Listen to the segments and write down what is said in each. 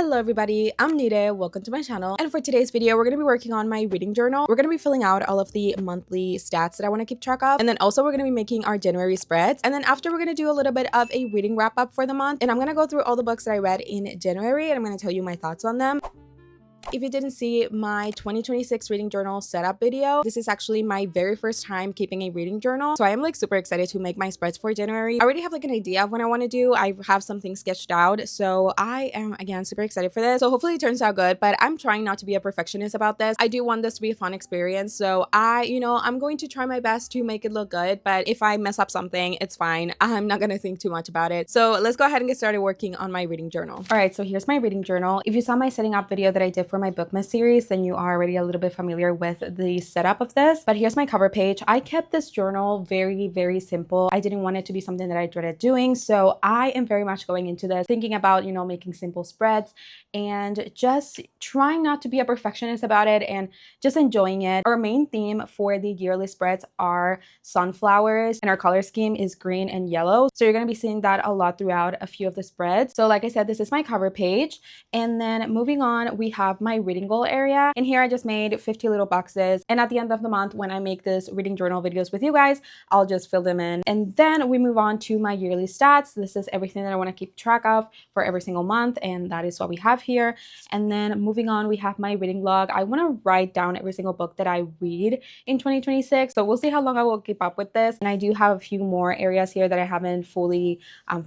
Hello everybody, I'm Nire, welcome to my channel, and for today's video we're going to be working on my reading journal. We're going to be filling out all of the monthly stats that I want to keep track of, and then also we're going to be making our January spreads, and then after we're going to do a little bit of a reading wrap up for the month, and I'm going to go through all the books that I read in January and I'm going to tell you my thoughts on them. If you didn't see my 2026 reading journal setup video, this is actually my very first time keeping a reading journal. So I am like super excited to make my spreads for January. I already have like an idea of what I want to do. I have something sketched out. So I am again super excited for this. So hopefully it turns out good, but I'm trying not to be a perfectionist about this. I do want this to be a fun experience. So I'm going to try my best to make it look good, but if I mess up something, it's fine. I'm not going to think too much about it. So let's go ahead and get started working on my reading journal. All right, so here's my reading journal. If you saw my setting up video that I did for my Bookmas series, then you are already a little bit familiar with the setup of this. But here's my cover page. I kept this journal very simple. I didn't want it to be something that I dreaded doing. So I am very much going into this thinking about, making simple spreads and just trying not to be a perfectionist about it and just enjoying it. Our main theme for the yearly spreads are sunflowers, and our color scheme is green and yellow. So you're going to be seeing that a lot throughout a few of the spreads. So like I said, this is my cover page. And then moving on, we have my reading goal area. In here, I just made 50 little boxes. And at the end of the month, when I make this reading journal videos with you guys, I'll just fill them in. And then we move on to my yearly stats. This is everything that I want to keep track of for every single month. And that is what we have here. And then moving on, we have my reading log. I want to write down every single book that I read in 2026. So we'll see how long I will keep up with this. And I do have a few more areas here that I haven't fully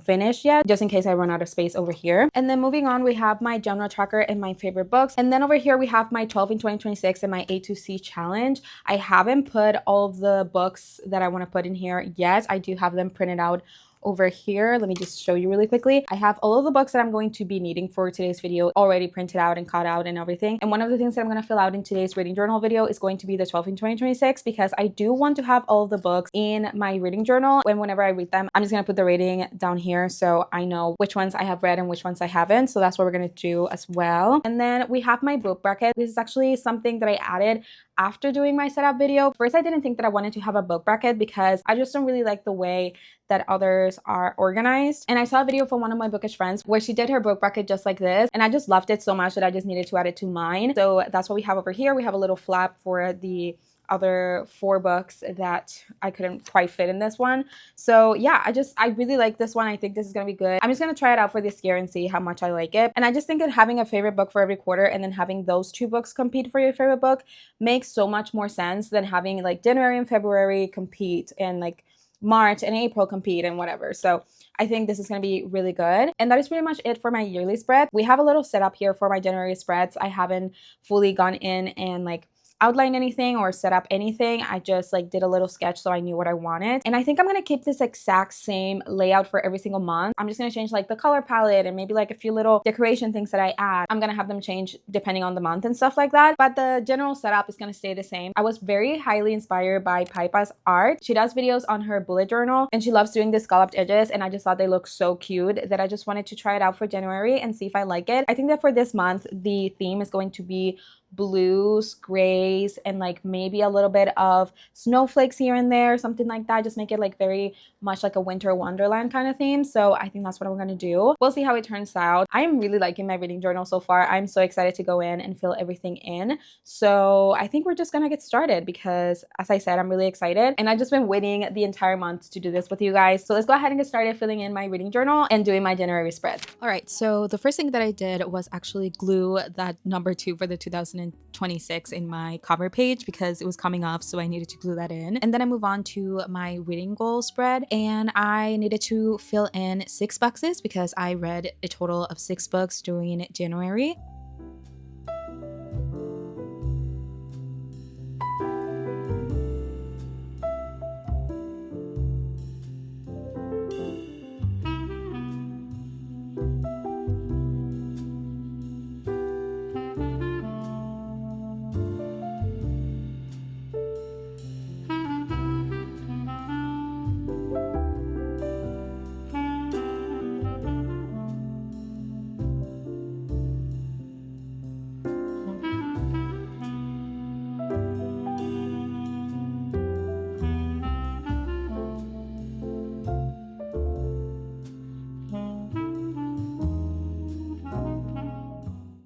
finished yet, just in case I run out of space over here. And then moving on, we have my genre tracker and my favorite books. And then over here, we have my 12 in 2026 and my A to C challenge. I haven't put all of the books that I want to put in here yet. I do have them printed out over here. Let me just show you really quickly. I have all of the books that I'm going to be needing for today's video already printed out and cut out and everything. And one of the things that I'm going to fill out in today's reading journal video is going to be the 12 in 2026, because I do want to have all of the books in my reading journal. Whenever I read them, I'm just going to put the rating down here so I know which ones I have read and which ones I haven't. So that's what we're going to do as well. And then we have my book bracket. This is actually something that I added after doing my setup video. First, I didn't think that I wanted to have a book bracket because I just don't really like the way that others are organized. And I saw a video from one of my bookish friends where she did her book bracket just like this. And I just loved it so much that I just needed to add it to mine. So that's what we have over here. We have a little flap for the other 4 books that I couldn't quite fit in this one. So yeah, I really like this one. I think this is gonna be good. I'm just gonna try it out for this year and see how much I like it. And I just think that having a favorite book for every quarter and then having those 2 books compete for your favorite book makes so much more sense than having like January and February compete and like March and April compete and whatever. So I think this is going to be really good. And that is pretty much it for my yearly spread. We have a little setup here for my January spreads. I haven't fully gone in and like outline anything or set up anything. I just like did a little sketch so I knew what I wanted. And I think I'm going to keep this exact same layout for every single month. I'm just going to change like the color palette and maybe like a few little decoration things that I add. I'm going to have them change depending on the month and stuff like that. But the general setup is going to stay the same. I was very highly inspired by Paipa's art. She does videos on her bullet journal and she loves doing the scalloped edges. And I just thought they look so cute that I just wanted to try it out for January and see if I like it. I think that for this month, the theme is going to be blues, grays, and like maybe a little bit of snowflakes here and there, something like that. Just make it like very much like a winter wonderland kind of theme. So I think that's what I'm going to do. We'll see how it turns out. I am really liking my reading journal so far. I'm so excited to go in and fill everything in. So I think we're just going to get started because, as I said, I'm really excited and I've just been waiting the entire month to do this with you guys. So let's go ahead and get started filling in my reading journal and doing my January spread. All right, so the first thing that I did was actually glue that number 2 for the 2026 in my cover page because it was coming off, so I needed to glue that in. And then I move on to my reading goal spread, and I needed to fill in 6 boxes because I read a total of 6 books during January.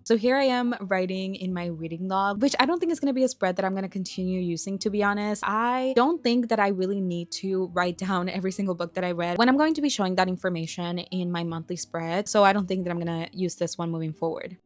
So here I am writing in my reading log, which I don't think is going to be a spread that I'm going to continue using, to be honest. I don't think that I really need to write down every single book that I read when I'm going to be showing that information in my monthly spread. So I don't think that I'm going to use this one moving forward.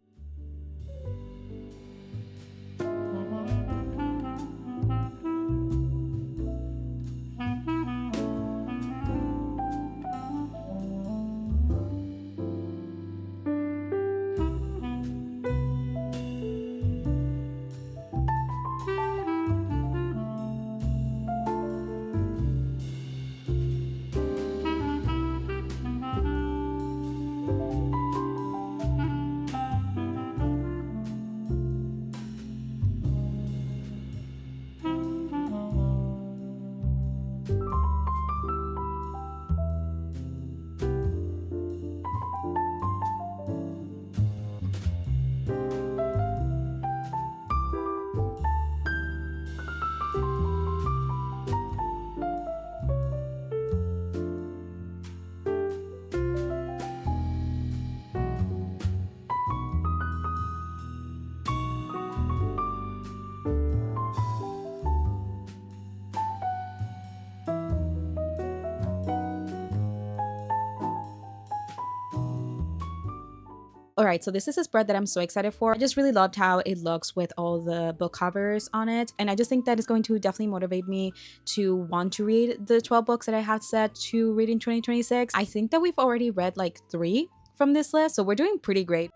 All right, so this is a spread that I'm so excited for. I just really loved how it looks with all the book covers on it. And I just think that it's going to definitely motivate me to want to read the 12 books that I have set to read in 2026. I think that we've already read like 3 from this list, so we're doing pretty great.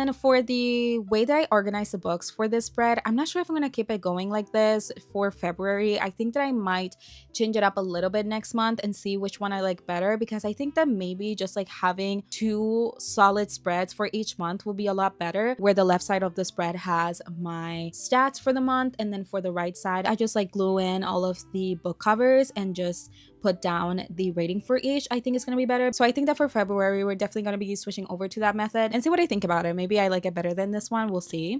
then for the way that I organize the books for this spread, I'm not sure if I'm going to keep it going like this for February. I think that I might change it up a little bit next month and see which one I like better, because I think that maybe just like having 2 solid spreads for each month will be a lot better, where the left side of the spread has my stats for the month, and then for the right side I just like glue in all of the book covers and just put down the rating for each. I think it's going to be better. So I think that for February we're definitely going to be switching over to that method and see what I think about it. Maybe I like it better than this one. We'll see.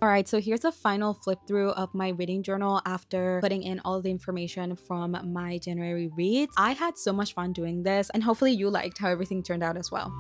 Alright, so here's a final flip through of my reading journal after putting in all the information from my January reads. I had so much fun doing this, and hopefully you liked how everything turned out as well.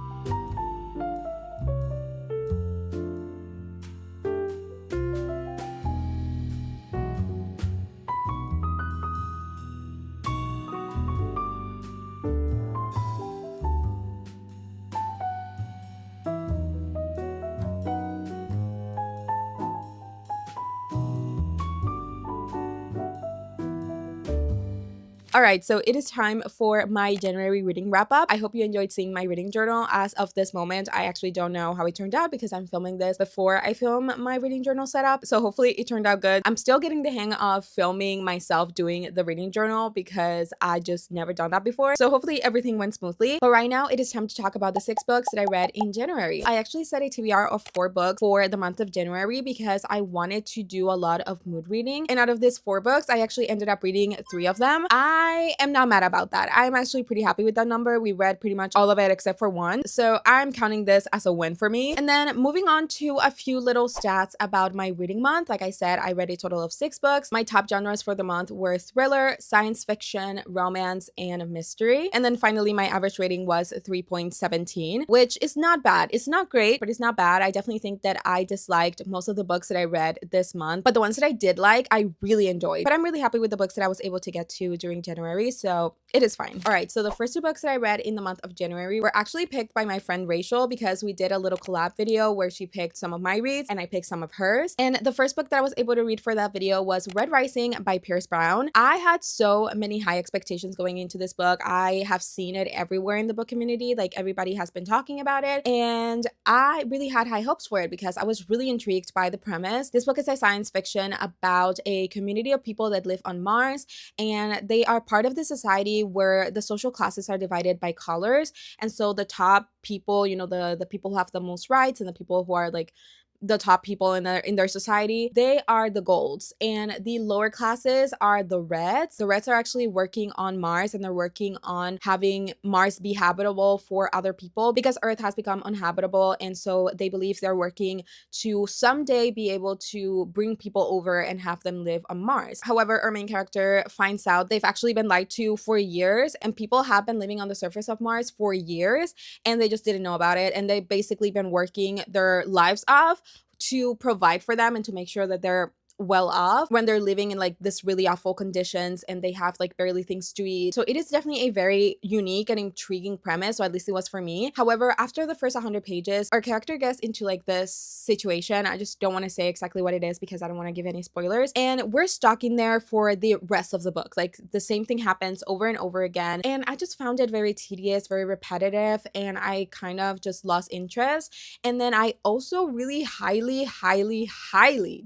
All right, so it is time for my January reading wrap up. I hope you enjoyed seeing my reading journal. As of this moment, I actually don't know how it turned out because I'm filming this before I film my reading journal setup. So hopefully it turned out good. I'm still getting the hang of filming myself doing the reading journal because I just never done that before. So hopefully everything went smoothly. But right now it is time to talk about the 6 books that I read in January. I actually set a TBR of 4 books for the month of January because I wanted to do a lot of mood reading. And out of these 4 books, I actually ended up reading 3 of them. I am not mad about that. I'm actually pretty happy with that number. We read pretty much all of it except for 1. So I'm counting this as a win for me. And then moving on to a few little stats about my reading month. Like I said, I read a total of 6 books. My top genres for the month were thriller, science fiction, romance, and mystery. And then finally, my average rating was 3.17, which is not bad. It's not great, but it's not bad. I definitely think that I disliked most of the books that I read this month, but the ones that I did like, I really enjoyed. But I'm really happy with the books that I was able to get to during January, so it is fine. All right, so the first 2 books that I read in the month of January were actually picked by my friend Rachel because we did a little collab video where she picked some of my reads and I picked some of hers. And the first book that I was able to read for that video was Red Rising by Pierce Brown. I had so many high expectations going into this book. I have seen it everywhere in the book community, like everybody has been talking about it, and I really had high hopes for it because I was really intrigued by the premise. This book is a science fiction about a community of people that live on Mars, and they are part of the society where the social classes are divided by colors. And so the top people, you know, the people who have the most rights and the people who are like the top people in their society, they are the golds, and the lower classes are the reds. The reds are actually working on Mars, and they're working on having Mars be habitable for other people because Earth has become uninhabitable, and so they believe they're working to someday be able to bring people over and have them live on Mars. However, our main character finds out they've actually been lied to for years, and people have been living on the surface of Mars for years, and they just didn't know about it, and they've basically been working their lives off to provide for them and to make sure that they're well off when they're living in like this really awful conditions and they have like barely things to eat. So it is definitely a very unique and intriguing premise, or at least it was for me. However, after the first 100 pages, our character gets into like this situation. I just don't want to say exactly what it is because I don't want to give any spoilers, and we're stuck in there for the rest of the book. Like the same thing happens over and over again, and I just found it very tedious, very repetitive, and I kind of just lost interest. And then I also really highly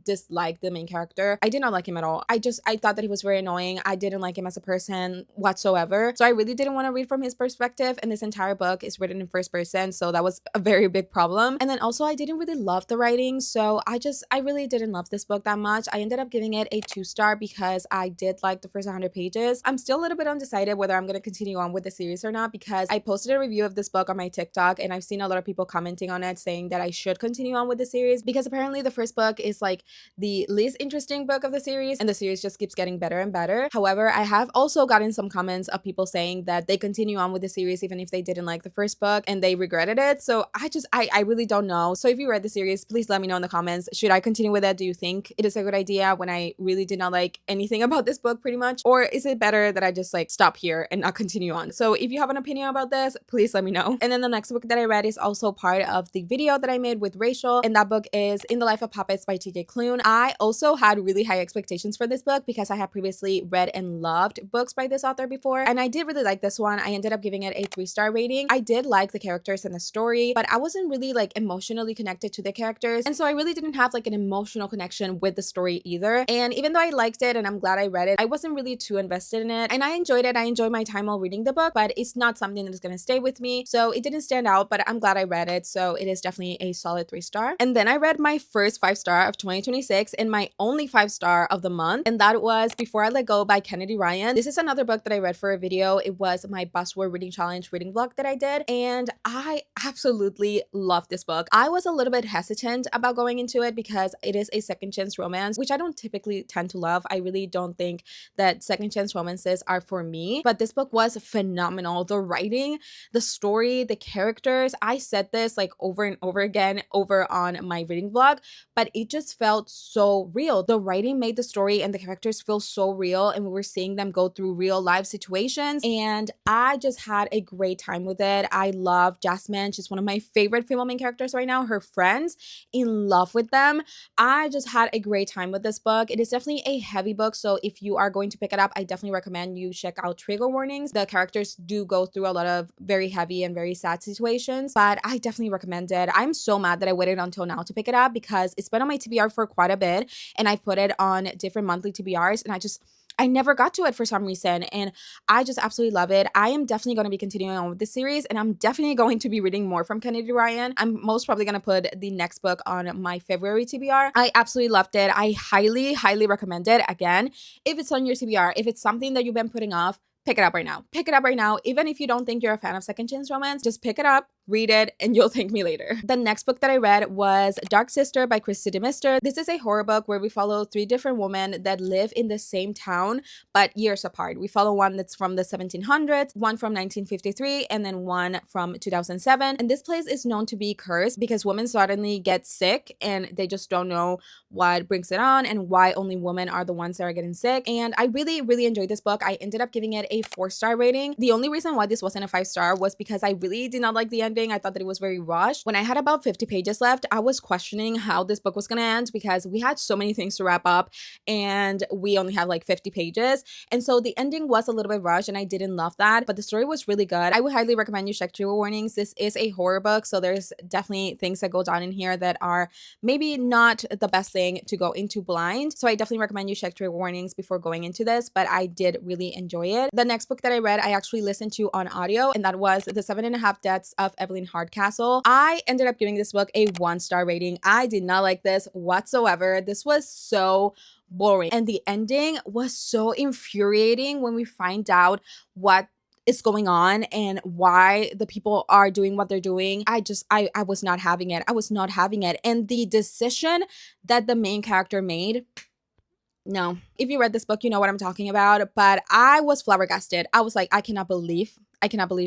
disliked the main character. I did not like him at all. I thought that he was very annoying. I didn't like him as a person whatsoever. So I really didn't want to read from his perspective, and this entire book is written in first person, so that was a very big problem. And then also I didn't really love the writing, so I really didn't love this book that much. I ended up giving it a 2-star because I did like the first 100 pages. I'm still a little bit undecided whether I'm going to continue on with the series or not because I posted a review of this book on my TikTok, and I've seen a lot of people commenting on it saying that I should continue on with the series because apparently the first book is like the least interesting book of the series, and the series just keeps getting better and better. However, I have also gotten some comments of people saying that they continue on with the series even if they didn't like the first book and they regretted it. So I really don't know. So if you read the series, please let me know in the comments. Should I continue with it? Do you think it is a good idea when I really did not like anything about this book pretty much? Or is it better that I just like stop here and not continue on? So if you have an opinion about this, please let me know. And then the next book that I read is also part of the video that I made with Rachel, and that book is In the Life of Puppets by TJ Klune. I also had really high expectations for this book because I had previously read and loved books by this author before, and I did really like this one. I ended up giving it a 3-star rating. I did like the characters and the story, but I wasn't really like emotionally connected to the characters, and so I really didn't have like an emotional connection with the story either. And even though I liked it and I'm glad I read it, I wasn't really too invested in it, and I enjoyed it. I enjoyed my time while reading the book, but it's not something that is going to stay with me, so it didn't stand out, but I'm glad I read it, so it is definitely a solid 3-star. And then I read my first 5-star of 2026 and my only 5-star of the month, and that was Before I Let Go by Kennedy Ryan. This is another book that I read for a video. It was my Buzzword Reading Challenge reading vlog that I did, and I absolutely loved this book. I was a little bit hesitant about going into it because it is a second chance romance, which I don't typically tend to love. I really don't think that second chance romances are for me, but this book was phenomenal. The writing, the story, the characters, I said this like over and over again over on my reading vlog, but it just felt so real. The writing made the story and the characters feel so real, and we were seeing them go through real life situations, and I just had a great time with it. I love Jasmine. She's one of my favorite female main characters right now. Her friends, in love with them. I just had a great time with this book. It is definitely a heavy book, so if you are going to pick it up, I definitely recommend you check out trigger warnings. The characters do go through a lot of very heavy and very sad situations, but I definitely recommend it. I'm so mad that I waited until now to pick it up because it's been on my TBR for quite a bit, and I put it on different monthly TBRs, and I never got to it for some reason, and I just absolutely love it. I am definitely going to be continuing on with this series, and I'm definitely going to be reading more from Kennedy Ryan. I'm most probably going to put the next book on my February TBR. I absolutely loved it. I highly, highly recommend it. Again, if it's on your TBR, if it's something that you've been putting off, pick it up right now. Pick it up right now. Even if you don't think you're a fan of second chance romance, just pick it up, read it, and you'll thank me later. The next book that I read was Dark Sister by Christy DeMister. This is a horror book where we follow 3 different women that live in the same town, but years apart. We follow one that's from the 1700s, one from 1953, and then one from 2007. And this place is known to be cursed because women suddenly get sick and they just don't know what brings it on and why only women are the ones that are getting sick. And I really, really enjoyed this book. I ended up giving it a 4-star rating. The only reason why this wasn't a 5-star was because I really did not like the ending. I thought that it was very rushed. When I had about 50 pages left, I was questioning how this book was going to end because we had so many things to wrap up and we only have like 50 pages. And so the ending was a little bit rushed and I didn't love that, but the story was really good. I would highly recommend you check trigger warnings. This is a horror book, so there's definitely things that go down in here that are maybe not the best thing to go into blind. So I definitely recommend you check trigger warnings before going into this, but I did really enjoy it. The next book that I read, I actually listened to on audio, and that was The 7.5 Deaths of Evelyn Hardcastle. I ended up giving this book a 1-star rating. I did not like this whatsoever. This was so boring, and the ending was so infuriating when we find out what is going on and why the people are doing what they're doing. I was not having it. I was not having it. And the decision that the main character made, no. If you read this book, you know what I'm talking about, but I was flabbergasted. I was like, I cannot believe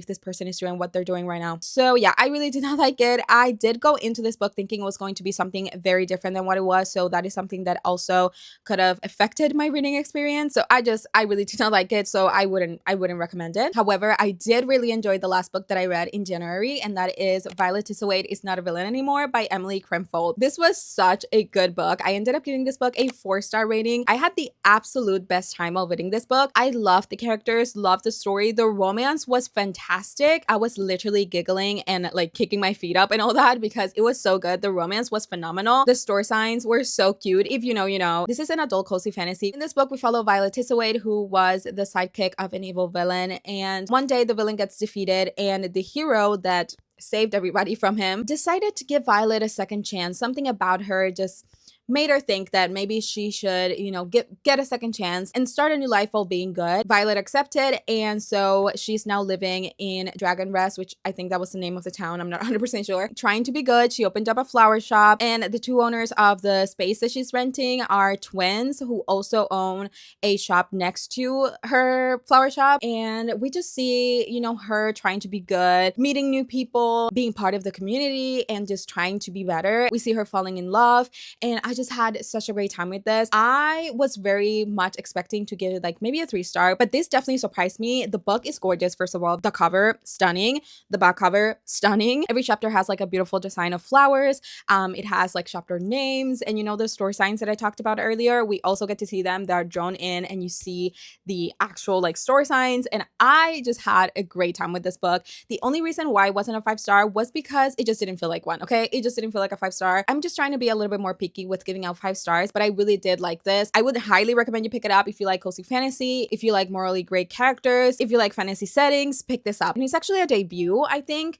this person is doing what they're doing right now. So yeah, I really did not like it. I did go into this book thinking it was going to be something very different than what it was. So that is something that also could have affected my reading experience. So I really did not like it. So I wouldn't recommend it. However, I did really enjoy the last book that I read in January, and that is Violet Tissawade Is Not a Villain Anymore by Emily Kremfold. This was such a good book. I ended up giving this book a 4-star rating. I had the absolute best time while reading this book. I loved the characters, loved the story. The romance was fantastic. I was literally giggling and like kicking my feet up and all that because it was so good. The romance was phenomenal. The store signs were so cute. If you know, you know. This is an adult cozy fantasy. In this book, we follow Violet Tissawade, who was the sidekick of an evil villain. And one day the villain gets defeated and the hero that saved everybody from him decided to give Violet a second chance. Something about her just made her think that maybe she should, you know, get a second chance and start a new life while being good. Violet accepted, and so she's now living in Dragon Rest, which I think that was the name of the town. I'm not 100% sure. Trying to be good, she opened up a flower shop, and the 2 owners of the space that she's renting are twins who also own a shop next to her flower shop. And we just see, you know, her trying to be good, meeting new people, being part of the community, and just trying to be better. We see her falling in love, and I just had such a great time with this. I was very much expecting to give it like maybe a 3-star, but this definitely surprised me. The book is gorgeous. First of all, the cover, stunning. The back cover, stunning. Every chapter has like a beautiful design of flowers. It has like chapter names, and you know the store signs that I talked about earlier. We also get to see them. They're drawn in, and you see the actual like store signs, and I just had a great time with this book. The only reason why it wasn't a 5-star was because it just didn't feel like one. Okay, it just didn't feel like a 5-star. I'm just trying to be a little bit more picky with giving out 5 stars, but I really did like this. I would highly recommend you pick it up if you like cozy fantasy, if you like morally great characters, if you like fantasy settings, pick this up. And it's actually a debut, I think.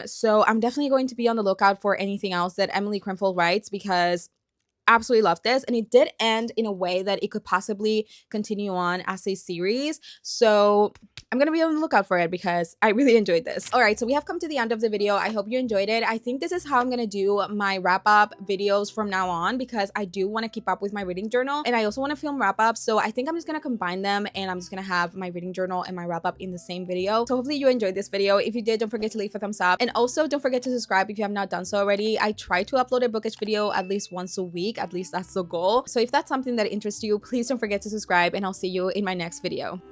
So I'm definitely going to be on the lookout for anything else that Emily Kremfold writes because absolutely love this, and it did end in a way that it could possibly continue on as a series. So I'm gonna be on the lookout for it because I really enjoyed this. All right, so we have come to the end of the video. I hope you enjoyed it. I think this is how I'm gonna do my wrap up videos from now on, because I do want to keep up with my reading journal and I also want to film wrap up. So I think I'm just gonna combine them and I'm just gonna have my reading journal and my wrap up in the same video. So hopefully you enjoyed this video. If you did, don't forget to leave a thumbs up, and also don't forget to subscribe if you have not done so already. I try to upload a bookish video at least once a week. At least that's the goal. So if that's something that interests you, please don't forget to subscribe, and I'll see you in my next video.